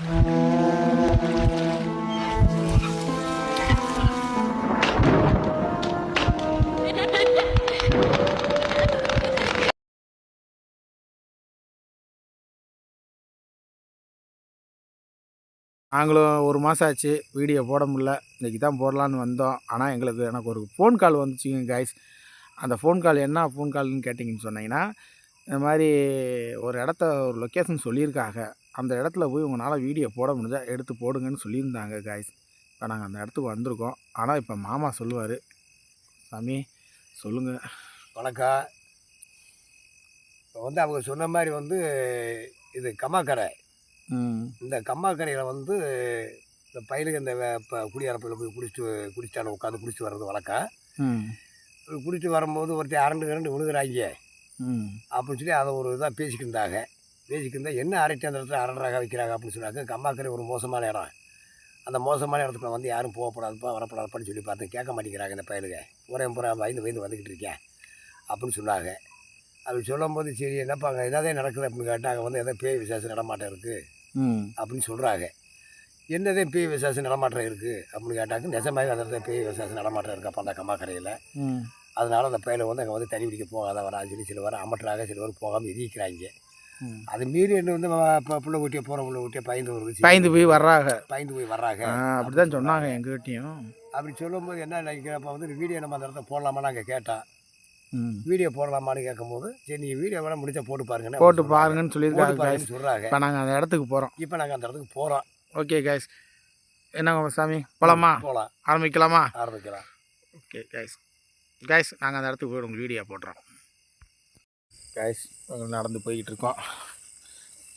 நாங்களும் ஒரு மாதம் ஆச்சு வீடியோ போட முடில. இன்றைக்கி தான் போடலான்னு வந்தோம். ஆனால் எனக்கு ஒரு ஃபோன் கால் வந்துச்சுங்க கைஸ். அந்த ஃபோன் கால் என்ன ஃபோன் கால்னு கேட்டிங்கன்னு சொன்னீங்கன்னா, இந்த மாதிரி ஒரு லொக்கேஷன் சொல்லியிருக்காங்க. அந்த இடத்துல போய் உங்களால் வீடியோ போட முடிஞ்சால் எடுத்து போடுங்கன்னு சொல்லியிருந்தாங்க கைஸ். இப்போ நாங்கள் அந்த இடத்துக்கு வந்திருக்கோம். ஆனால் இப்போ மாமா சொல்லுவார். சாமி சொல்லுங்கள். வணக்கம். இப்போ அவங்க சொன்ன மாதிரி இது கம்மாக்கரை. இந்த கம்மாக்கரையில் இந்த பயிலுக்கு இந்த இப்போ குடியாரப்பில் போய் குடிச்சிட்டான உட்காந்து குடிச்சு வர்றது வழக்கம். குடிச்சு வரும்போது ஒருத்தர் அரண்டு விழுகிறாங்க அப்படின்னு சொல்லி அதை ஒரு இதாக பேசிக்கிருந்தா என்ன அரைச்சி அந்த இடத்துல அரண்டராக வைக்கிறாங்க அப்படின்னு சொன்னாங்க. கம்மாக்கரை ஒரு மோசமான இடம். அந்த மோசமான இடத்துக்குள்ள யாரும் போகக்கூடாதுப்பா வரப்படாதுப்பான்னு சொல்லி பார்த்து கேட்க மாட்டேங்கிறாங்க இந்த பயிலுங்க. புறம் பயந்து வந்துக்கிட்டு இருக்கேன் அப்படின்னு சொன்னாங்க. அப்படி சொல்லும்போது சரி என்னப்பா அங்கே எதாவது நடக்குது அப்படின்னு கேட்டால் அங்கே எதோ பேய் விசேஷம் நடமாட்டம் இருக்குது அப்படின்னு சொல்கிறாங்க. என்னதே பேய் விசேஷம் நடமாட்டம் இருக்குது அப்படின்னு கேட்டாங்க. நிஜமாகவே அந்த இடத்துல பேய் விசேஷம் நடமாட்டம் இருக்கப்பா அந்த கம்மாக்கரையில். அதனால் அந்த பயில அங்கே தண்ணி பிடிக்க போகாத வரான்னு சொல்லி சில பேர் அமட்டுறாங்க, சில பேர் போகாமல் எரிக்கிறாங்க. அது மீறி என்ன இப்போ புள்ள ஊட்டியை போகிற புள்ள ஊட்டியை பயந்து போய் வர்றாங்க. அப்படி தான் சொன்னாங்க எங்ககிட்டையும். அப்படி சொல்லும்போது என்ன நினைக்கிறப்ப வீடியோ நம்ம அந்த இடத்த போடலாமா நாங்கள் கேட்டால் வீடியோ போடலாமான்னு கேட்கும்போது சரி நீங்கள் வீடியோ வேணால் முடிச்சா போட்டு பாருங்கன்னு சொல்லியிருக்காங்க சொல்கிறாங்க. இப்போ நாங்கள் அந்த இடத்துக்கு போகிறோம். அந்த இடத்துக்கு போகிறோம். ஓகே கைஸ், என்னங்க சாமி போகலாமா? ஆரம்பிக்கலாம். ஓகே கைஸ் நாங்கள் அந்த இடத்துக்கு போய் உங்களுக்கு வீடியோ போடுறோம். கைஸ் நடந்து போய்கிட்டு இருக்கோம்.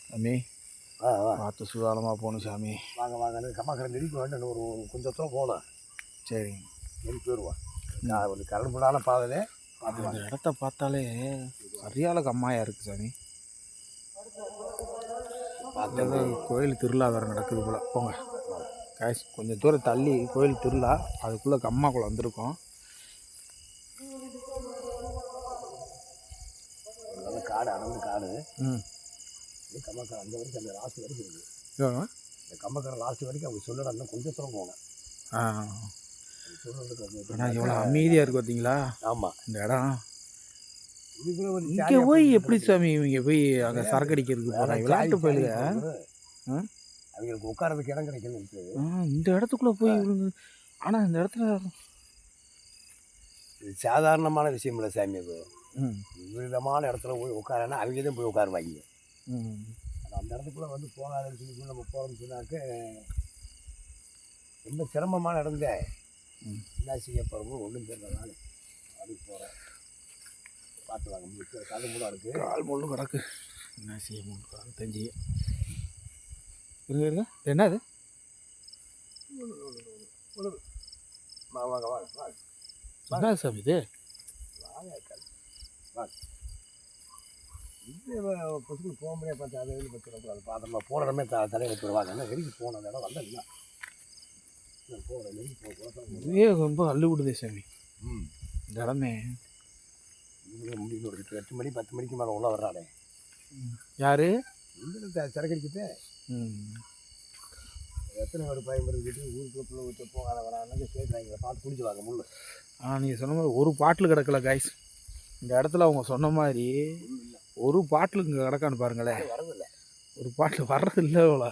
சாமி பார்த்து சுகாலமாக போகணும் சாமி. வாங்க கம்மாக்கரை நெருக்கி வேண்டும். ஒரு கொஞ்சம் தூரம் போகணும். சரிங்க, நெருக்கி வருவோம். நான் ஒரு கரண்புடான பாதையிலே அந்த இடத்த பார்த்தாலே சரியான கம்மாயாக இருக்குது சாமி. பார்த்தது கோயில் திருவிழா வேறு நடக்குது போல். போங்க கைஸ், கொஞ்சம் தூரம் தள்ளி கோயில் திருவிழா, அதுக்குள்ளே கம்மாக்குள்ளே வந்திருக்கோம். காடு அடர்ந்து காடு. கம்மாக்கரை அந்த வரைக்கும் அந்த லாஸ்ட் வரைக்கும் இருக்குது. இந்த கம்மாக்கரை லாஸ்ட் வரைக்கும் அவங்க சொல்லலாம். கொஞ்சம் தூரம் போங்க. ஆனால் எவ்வளோ அமைதியாக இருக்குது பார்த்தீங்களா? ஆமாம், இந்த இடம். இங்கே போய் எப்படி சாமி இவங்க போய் அங்கே சரக்கு அடிக்கிறதுக்கு போகிறாங்க? விளையாட்டு போயிடுங்க. அவங்களுக்கு உட்காரதுக்கு இடம் கிடைக்கணும். இந்த இடத்துக்குள்ளே போய் ஆனால் இந்த இடத்துல சாதாரணமான விஷயம் இல்லை சாமி. அது விதமான இடத்துல போய் உட்காரனா அவங்க தான் போய் உட்காருவாங்க. அந்த இடத்துக்குள்ளே போகாதுன்னு சொல்லி நம்ம போகிறோம்னு சொன்னாக்க ரொம்ப சிரமமான இடங்க. என்ன செய்ய போகிறோமோ ஒன்றும் தெரியல. அதுக்கு போகிறேன். பார்த்து வாங்க. முடிச்சு கால் முள்ளாக இருக்குது. கால் முள்ளு கிடக்கு. என்ன செய்ய முள்ளு கிடக்கு தெரிஞ்சு இருங்க. என்ன அது? வாங்க என்ன சாமி இது? பசுக்கு போக முடியாது. பார்த்து அதை வெளியே பற்றிடக்கூடாது. பார்த்தோம்னா போகிற இடமே தலையில் போடுவாங்க. என்ன வெளியே போன அந்த இடம் வந்தா இல்லை. இதுவே ரொம்ப அள்ளு விடுதே சாமி இந்த இடமே. முடியும் ஒரு 8 மணி 10 மணிக்கு மேலே உள்ள வர்றானே. யாரு சரக்கடிக்கிட்டு எத்தனை ஒரு பயம் இருந்துட்டு ஊருக்குள்ள புள்ள ஊற்ற போகாத வரான்னு கேட்குறாங்க. பார்த்து குடிச்சு வாங்க முள்ளு. நீங்கள் சொன்ன மாதிரி ஒரு பாட்டில் கிடக்கல கைஸ். இந்த இடத்துல அவங்க சொன்ன மாதிரி ஒரு பாட்டில் இங்கே கிடக்கான்னு பாருங்களேன். வரதில்லை, ஒரு பாட்டில் வர்றதில்லை. இவ்வளோ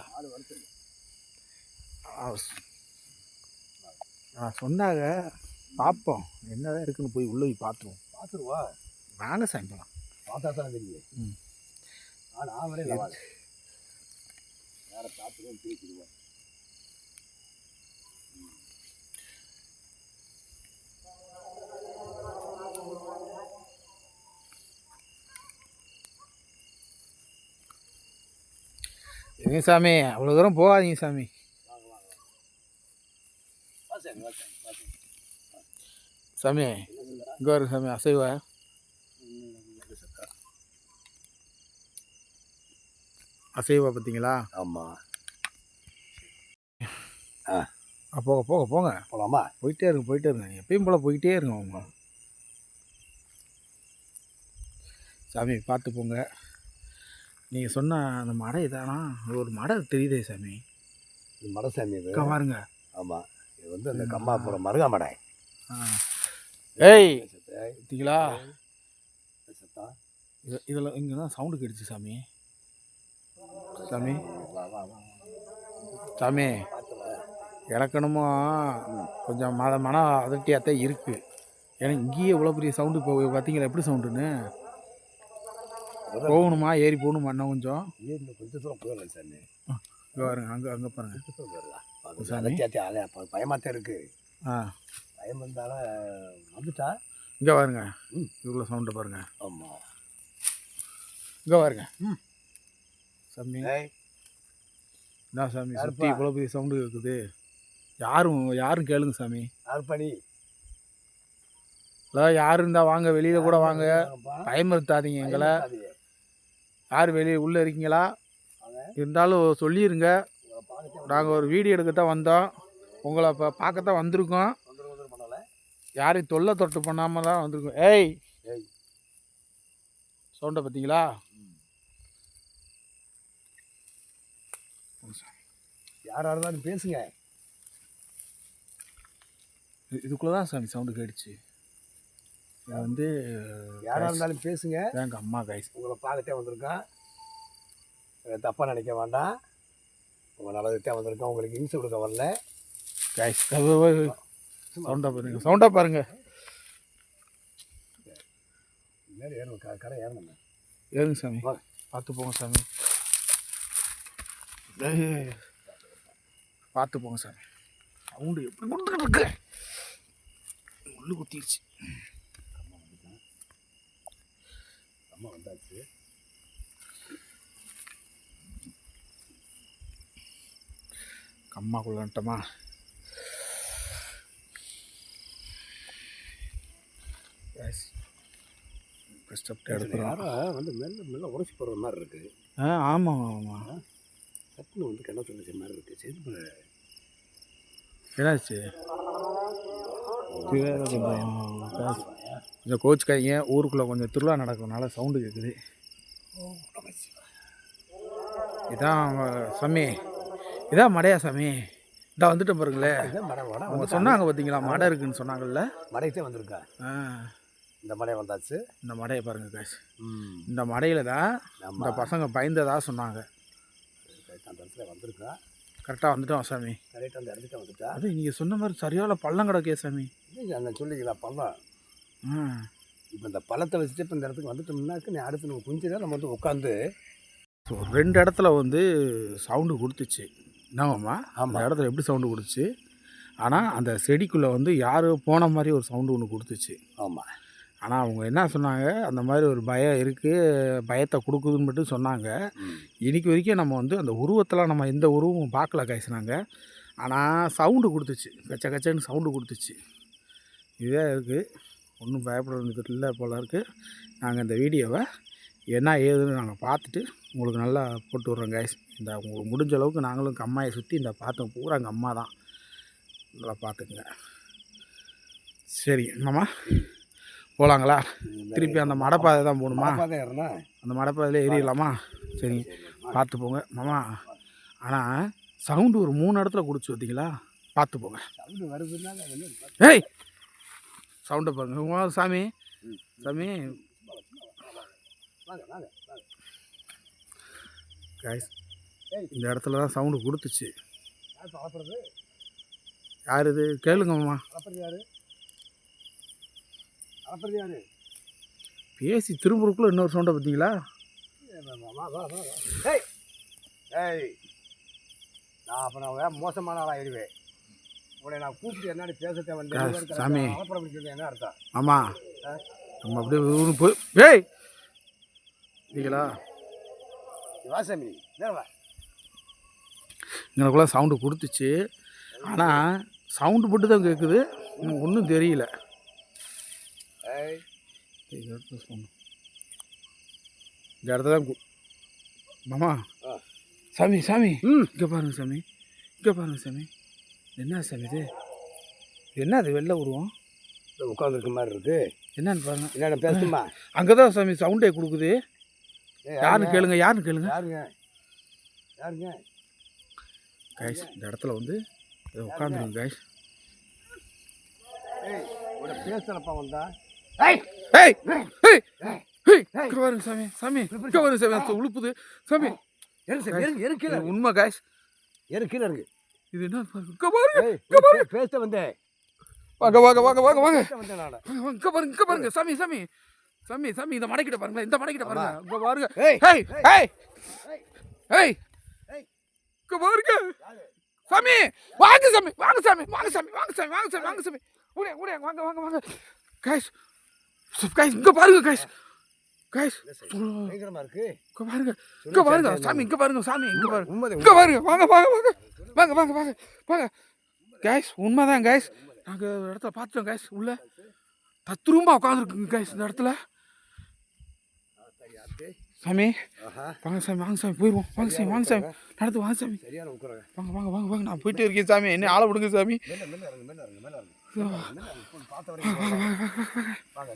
சொன்னாங்க. பார்ப்போம் என்னதான் இருக்குன்னு போய் உள்ளே போய் பார்த்துருவா. வாங்க சாயந்தரம் பார்த்தா தான் தெரியும். நான் வரே இல்லை. வேறு பார்த்துருவோம் பேசிடுவோம். எங்க சாமி அவ்வளோ தூரம் போகாதீங்க சாமி. சாமி இங்கே வரும் சாமி. அசைவா பார்த்தீங்களா? ஆமாம். போக போக போங்க. போகலாமா? போயிட்டே இருங்க. எப்பயும் போல் போயிட்டே இருங்க. அவங்க சாமி பார்த்து போங்க. நீங்கள் சொன்ன அந்த மடை இதானா ஒரு மடை தெரியுதே சாமி. இது மடசாமி இது. இங்கே பாருங்க. ஆமாம், இது வந்து அந்த கம்மாப்புறம் மருகா மடை. ஏய் பார்த்தீங்களா சத்தம் இதில் இங்கே தான் சவுண்டு கேட்டுச்சு சாமி. சாமி சாமி எனக்கு என்னமோ கொஞ்சம் மன அதிர்ச்சியாக தான் இருக்குது. ஏன்னா இங்கேயே இவ்வளோ பெரிய சவுண்டு இப்போ பார்த்தீங்களா எப்படி சவுண்டுன்னு. போகணுமா ஏறி போகணுமா இன்னும் கொஞ்சம் கொஞ்சம் தூரம் போயிடலாம் சாமி. இங்கே பாருங்க, அங்கே பாருங்க கொஞ்சம் தூரம் போயிடலாம் சாமி. பயமாத்தான் இருக்கு. பயம் இருந்தாலும் வந்துட்டா. இங்கே பாருங்க, இவ்வளோ சவுண்டை பாருங்க. ஆமாம், இங்கே பாருங்க சாமி. என்ன சாமி சுற்றி இவ்வளோ பெரிய சவுண்டு இருக்குது. யாரும் கேளுங்க சாமி. யார் பணி அதான் யார் இருந்தால் வாங்க, வெளியில் கூட வாங்க, பயமுறுத்தாதீங்க எங்களை. யார் வெளியே உள்ளே இருக்கீங்களா இருந்தாலும் சொல்லிடுங்க. நாங்கள் ஒரு வீடியோ எடுக்கத்தான் வந்தோம், உங்களை இப்போ பார்க்கத்தான் வந்திருக்கோம். யாரையும் தொல்லை தொட்டு பண்ணாமல் தான் வந்திருக்கோம். ஏய் சவுண்டை பார்த்தீங்களா? யாராக இருந்தாலும் பேசுங்க. இதுக்குள்ளே தான் சாமி சவுண்டு கேட்டுச்சு. வந்து யாராக இருந்தாலும் பேசுங்க. எங்கள் அம்மா கைஸ் உங்களை பார்க்கத்தே வந்திருக்கோம். தப்பாக நினைக்க வேண்டாம். உங்கள் நல்லதுத்தான் வந்திருக்கோம். உங்களுக்கு இன்சு கொடுக்க வரல கைஸ். சவுண்டாக பாருங்க, சவுண்டாக பாருங்க. மேலே ஏறணும், கடை ஏறணும். ஏறுங்க சாமி, பார்த்து போங்க சாமி. பார்த்து போங்க சாமி. சவுண்டு எப்படி கொடுத்துக்கிட்டு இருக்கு. முள்ளு குத்திடுச்சு. அம்மா வந்தாச்சு. அம்மாக்குள்ள வந்துட்டோமா? கஷ்டப்பட்டு எடுக்கிறோம். யாரும் வந்து மெல்ல உரைச்சி போடுற மாதிரி இருக்குது. ஆமாம் ஆமாம். சட்டுன்னு வந்து கிணத்துல வச்ச மாதிரி இருக்குது. சரி என்னாச்சு? கொஞ்சம் கோச்சுக்காதீங்க, ஊருக்குள்ளே கொஞ்சம் திருவிழா நடக்கிறதுனால சவுண்டு கேட்குது. இதான் சாமி, இதான் மடையா சாமி? இதான் வந்துட்டு பாருங்களேன். அவங்க சொன்னாங்க பார்த்தீங்களா, மடை இருக்குன்னு சொன்னாங்கல்ல. மடைக்கே வந்திருக்கா. இந்த மடை வந்தாச்சு. இந்த மடையை பாருங்க காசு. இந்த மடையில் தான் இந்த பசங்க பயந்ததா சொன்னாங்க. அந்த இடத்துல வந்திருக்கா. கரெக்டாக வந்துட்டோம் சாமி. கரெக்டாக அந்த இடத்துக்கு வந்துட்டா. அது நீங்கள் சொன்ன மாதிரி சரியான பள்ளம் கிடக்கே சாமி. அந்த சொல்லிக்கலாம் பள்ளம். இப்போ இந்த பழத்தை வச்சுட்டு இப்போ இந்த இடத்துக்கு வந்துட்டோம்னாக்க நீ அடுத்து நம்ம கொஞ்சம் நேரம் நம்ம வந்து உட்காந்து ஸோ 2 இடத்துல வந்து சவுண்டு கொடுத்துச்சு. என்னவாம்மா அந்த இடத்துல எப்படி சவுண்டு கொடுத்துச்சு? ஆனால் அந்த செடிக்குள்ளே வந்து யார் போன மாதிரி ஒரு சவுண்டு ஒன்று கொடுத்துச்சு. ஆமாம். ஆனால் அவங்க என்ன சொன்னாங்க, அந்த மாதிரி ஒரு பயம் இருக்குது, பயத்தை கொடுக்குதுன்னு மட்டும் சொன்னாங்க. இன்றைக்கி வரைக்கும் நம்ம வந்து அந்த உருவத்தில் நம்ம எந்த உருவமும் பார்க்கல காய்ச்சினாங்க. ஆனால் சவுண்டு கொடுத்துச்சு, கச்ச கச்சன்னு சவுண்டு கொடுத்துச்சு. இதே இருக்குது, ஒன்றும் பயப்படுறதுக்கு இல்லை போல இருக்குது. நாங்கள் இந்த வீடியோவை என்ன ஏதுன்னு நாங்கள் பார்த்துட்டு உங்களுக்கு நல்லா போட்டு விட்றோம் கைஸ். இந்த உங்களுக்கு முடிஞ்ச அளவுக்கு நாங்களும் கம்மாயை சுற்றி இந்த பார்த்தோம் பூரா எங்கள் அம்மா தான். நல்லா பார்த்துக்குங்க. சரி மாமா போகலாங்களா? திருப்பி அந்த மடைப்பாதை தான் போகணுமா? அந்த மடைப்பாதையில் ஏறிடலாமா? சரிங்க, பார்த்து போங்க மாமா. ஆனால் சவுண்டு ஒரு 3 இடத்துல கொடுத்து பார்த்தீங்களா? பார்த்து போங்க. ஏய் சவுண்டை பாருங்க சாமி. சாமி கைஸ், இந்த இடத்துல தான் சவுண்டு கொடுத்துச்சு. யார் இது கேளுங்க மாமா. பேசி திரும்புறக்குள்ள இன்னொரு சவுண்டை பார்த்தீங்களா? நான் அப்போ நான் மோசமான ஆளாக ஆயிடுவேன். உன்னை நான் கூப்பிட்டு என்னன்னு பேசத்தை வந்து சாமி என்ன அர்த்தம்? ஆமாம், நம்ம அப்படியே போய் ஏய் இல்லைங்களா வாசாமி எங்களுக்குள்ள சவுண்டு கொடுத்துச்சு. ஆனால் சவுண்டு மட்டும் தான் கேட்குது, ஒன்றும் தெரியல. இந்த இடத்துல தான் மாமா. சாமி சாமி இங்கே பாருங்க சாமி, இங்கே பாருங்க சாமி. என்ன சாமி இது? என்ன அது வெள்ளை உருவம் உட்காந்துருக்க மாதிரி இருக்குது? என்னன்னு பாருங்க. என்ன பேசுமா? அங்கே தான் சாமி சவுண்டே கொடுக்குது. யாருன்னு கேளுங்க யாருன்னு கேளுங்க யாருங்க யாருங்க கைஸ் இந்த இடத்துல வந்து உட்காந்துருங்க கைஸ் உட பேசுறப்ப வந்தா ஏய் ஏய் ஏய் ஏய் இங்க பாருங்க சாமி சாமி இங்க பாருங்க சாமி உழுப்புது சாமி எரு கீழே உண்மை கைஸ் எரு கீழே இருக்கு இது என்ன இங்க பாருங்க பேச வந்தேன் வாங்க வாங்க வாங்க வாங்க வாங்க பேச வந்தேன் நான் இங்க பாருங்க சாமி சாமி சாமி சாமி இந்த மடைக்கிட்ட பாருங்க இந்த மடைக்கிட்ட பாருங்க இங்க பாருங்க ஏய் ஏய் ஏய் ஏய் இங்க பாருங்க சாமி வாங்க சாமி வாங்க சாமி வாங்க சாமி வாங்க சாமி வாங்க சாமி வாங்க சாமி ஓடியா ஓடியா வாங்க வாங்க வாங்க கைஸ் கைஸ் இங்க பாருங்க கைஸ் கைஸ் பயங்கரமா இருக்கு இங்க பாருங்க சாமி இங்க பாருங்க சாமி இங்க பாருங்க உண்மை இங்க பாருங்க வாங்க வாங்க வாங்க வாங்க வாங்க வாங்க வாங்க கைஸ் உண்மைதான் கைஸ் நாங்க ஒரு இடத்துல பார்த்துட்டோம் கைஸ் உள்ள தத்ரூபா உட்காந்துருக்குங்க கைஸ் இந்த இடத்துல சாமி வாங்க சாமி வாங்க சாமி போயிடுவோம் வாங்க சாமி வாங்க சாமி நடத்து வாங்க சாமி சரியான உட்காருங்க வாங்க வாங்க வாங்க வாங்க நான் போயிட்டே இருக்கேன் சாமி என்ன ஆளை விடுங்க சாமி மேல இறங்கு பார்த்த வரைக்கும் வாங்க